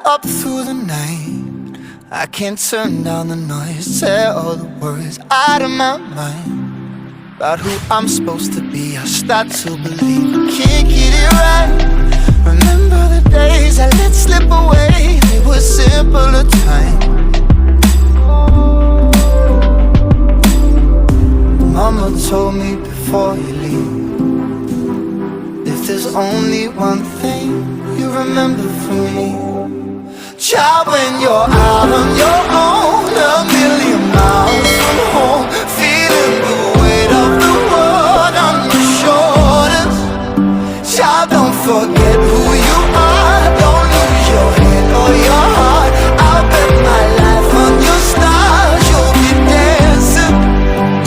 up through the night. I can't turn down the noise, tear all the words out of my mind about who I'm supposed to be. I start to believe I can't get it right. Remember the days I let slip away, they were simpler times. Mama told me before you leave, if there's only one thing you remember from me, child, when you're out on your own, a million miles from home, feeling the weight of the world on your shoulders, child, don't forget who you are, don't lose your head or your heart. I'll bet my life on your stars, you'll be dancing,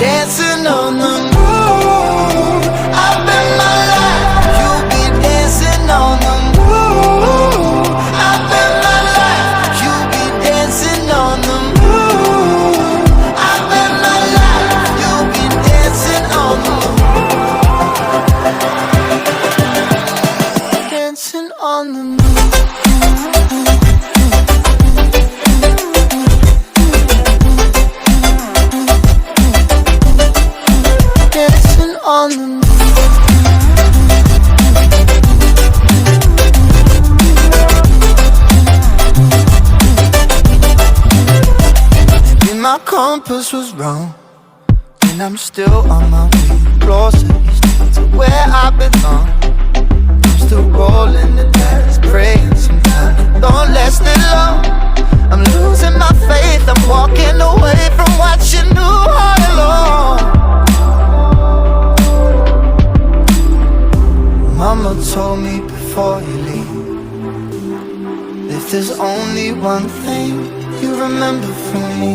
dancing on the moon. I'll bet my life you'll be dancing on the moon. I'll bet my life you'll be dancing on the moon. I'll bet my life you'll be dancing on the moon. Dancing on the moon. Dancing on the moon. Maybe my compass was wrong, and I'm still on my way closer to where I belong. I'm still rolling the dice, praying sometimes don't last it long. I'm losing my faith, I'm walking away from what you knew all along. Mama told me before you leave, if there's only one thing you remember from me,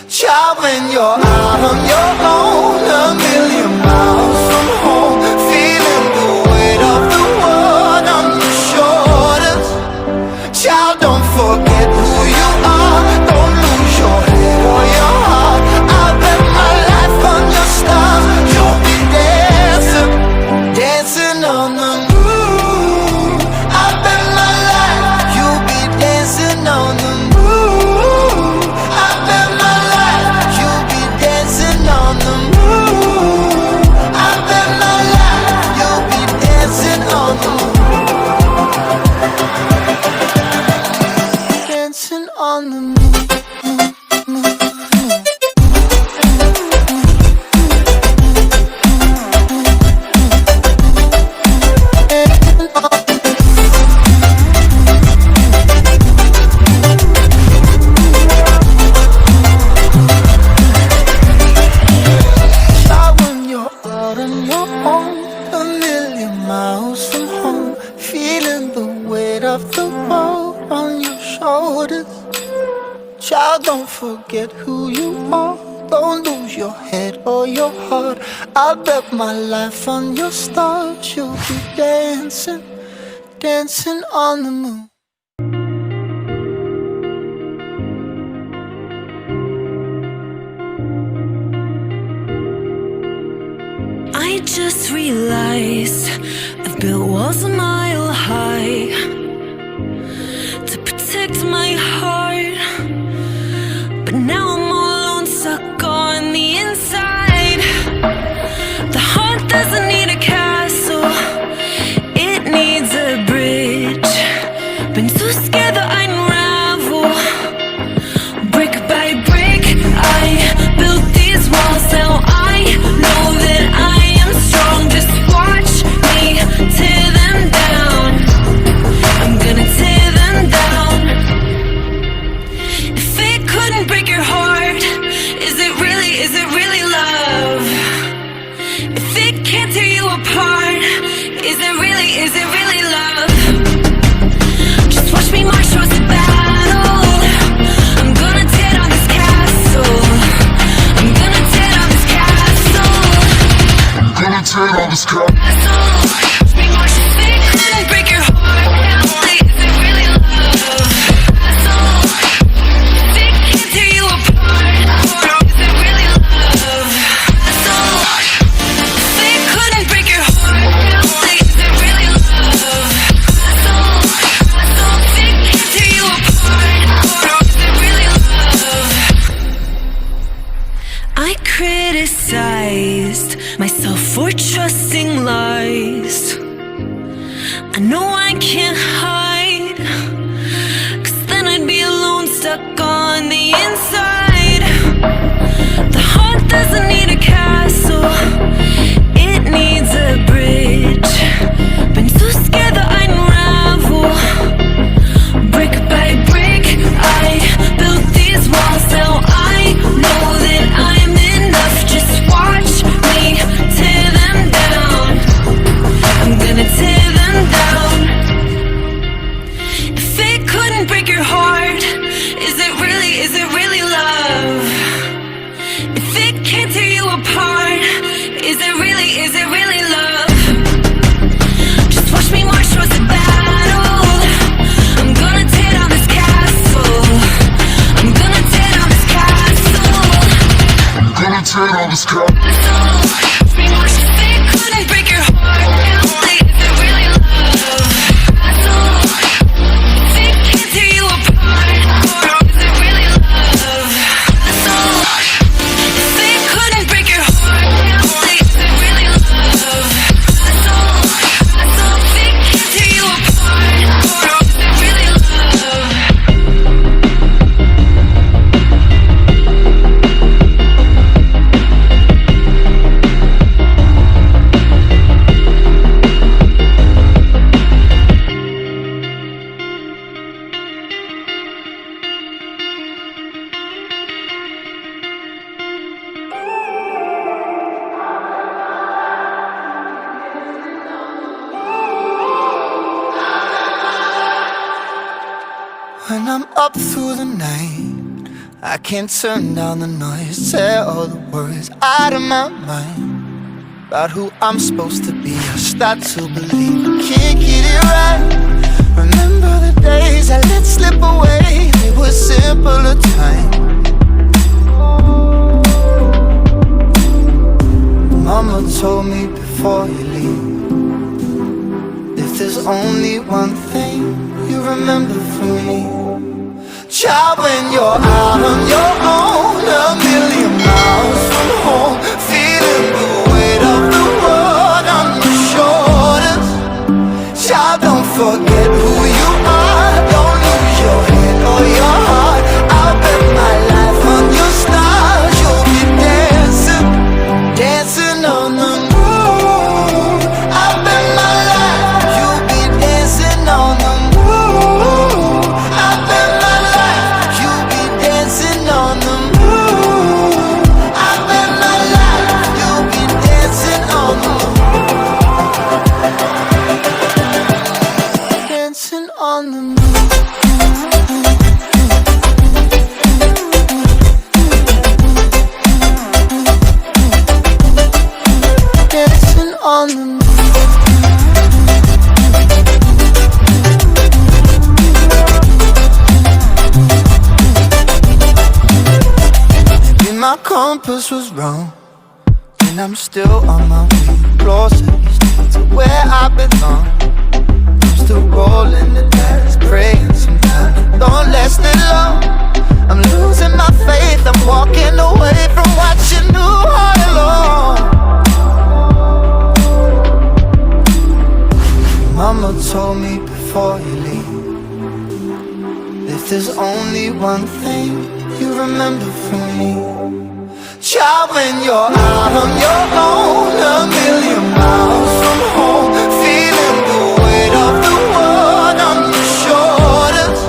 child, when you're out on your own, a million miles from home, feeling the weight of the world on your shoulders, child, don't forget who you are, don't lose your head or your heart. I'll bet my life on your stars, you'll be dancing, dancing on the moon. I'll bet my life you'll be dancing on the moon. I'll bet my life you'll be dancing on the moon. I'll bet my life you'll be dancing on the moon. Dancing on the moon. Child, when you're out on your own, a million miles from home, feeling the weight of the world on your shoulders, child, don't forget who you are, don't lose your head or your heart. I bet my life on your stars, you'll be dancing, dancing on the moon. I just realized I've built walls a mile high to protect my heart, but now I'm all alone, stuck on the inside. The heart doesn't need a castle, it needs a bridge. Been too scared that I'd unravel. Brick by brick, I built these walls. Now I know that I am strong. Just watch me tear them down. I'm gonna tear them down. If it couldn't break your heart, is it really love? If it can't tear you apart, is it really love? Just watch me march towards the battle. I'm gonna tear down this castle. I'm gonna tear down this castle. I'm gonna tear down this castle. Watch me march. If it couldn't break your heart, is it really love? If it can't tear you apart, is it really love? If it couldn't break your heart, is it really love? If it can't tear I criticized myself for trusting lies. I know I can't hide, 'cause then I'd be alone, stuck on the inside. The heart doesn't need a castle, it needs a bridge. Been too scared that I'd unravel. Brick by brick, I built these walls. Now I know that I'm enough. Just watch me tear them down. I'm gonna tear them down. If it couldn't break your heart, is it really love? If it can't tear you apart, is it really love? Just watch me march towards the battle. I'm gonna tear down this castle. I'm gonna tear down this castle. I'm gonna tear down this castle. Watch me march. If it couldn't break your heart, is it really love? If it can't tear you apart, is it really love? If it couldn't break your heart, is it really love? If it can't tear you apart, is it really love? When I'm up through the night, I can't turn down the noise. Tear all the worries out of my mind about who I'm supposed to be. I start to believe I can't get it right. Remember the days I let slip away, they were simpler times. Mama told me before you leave, if there's only one thing you remember from me, child, when you're out on your own, a million miles from home, feeling the weight of the world on your shoulders. Child, don't forget who you are, don't lose your head or your heart. I'll bet my life on your stars. You'll be dancing, dancing on the moon. I'll bet my life you'll be dancing on the moon. I'll bet my life you'll be dancing on the moon. I bet my life you'll be dancing on the moon. Dancing on the moon. Dancing on the moon. Maybe my compass was wrong, and I'm still on my way closer each day to where I belong. I'm still rolling the dice, praying sometimes it don't last that long. I'm losing my faith, I'm walking away from what you knew all along. Mama told me before you leave, if there's only one thing you remember from me, child, when you're out on your own, a million miles from home, feeling the weight of the world on your shoulders.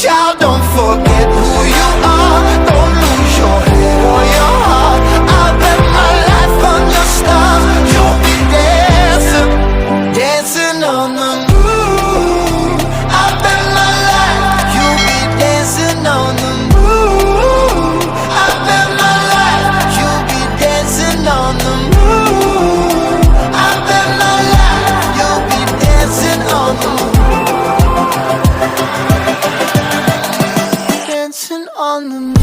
Child, don't forget who you are, don't lose your head or your heart. I'll bet my life on your stars. You'll be dancing, dancing on the moon. I bet my life you'll be dancing on the moon. I bet my life you'll be dancing on the moon. I bet my life you'll be dancing on the moon. Dancing on the moon.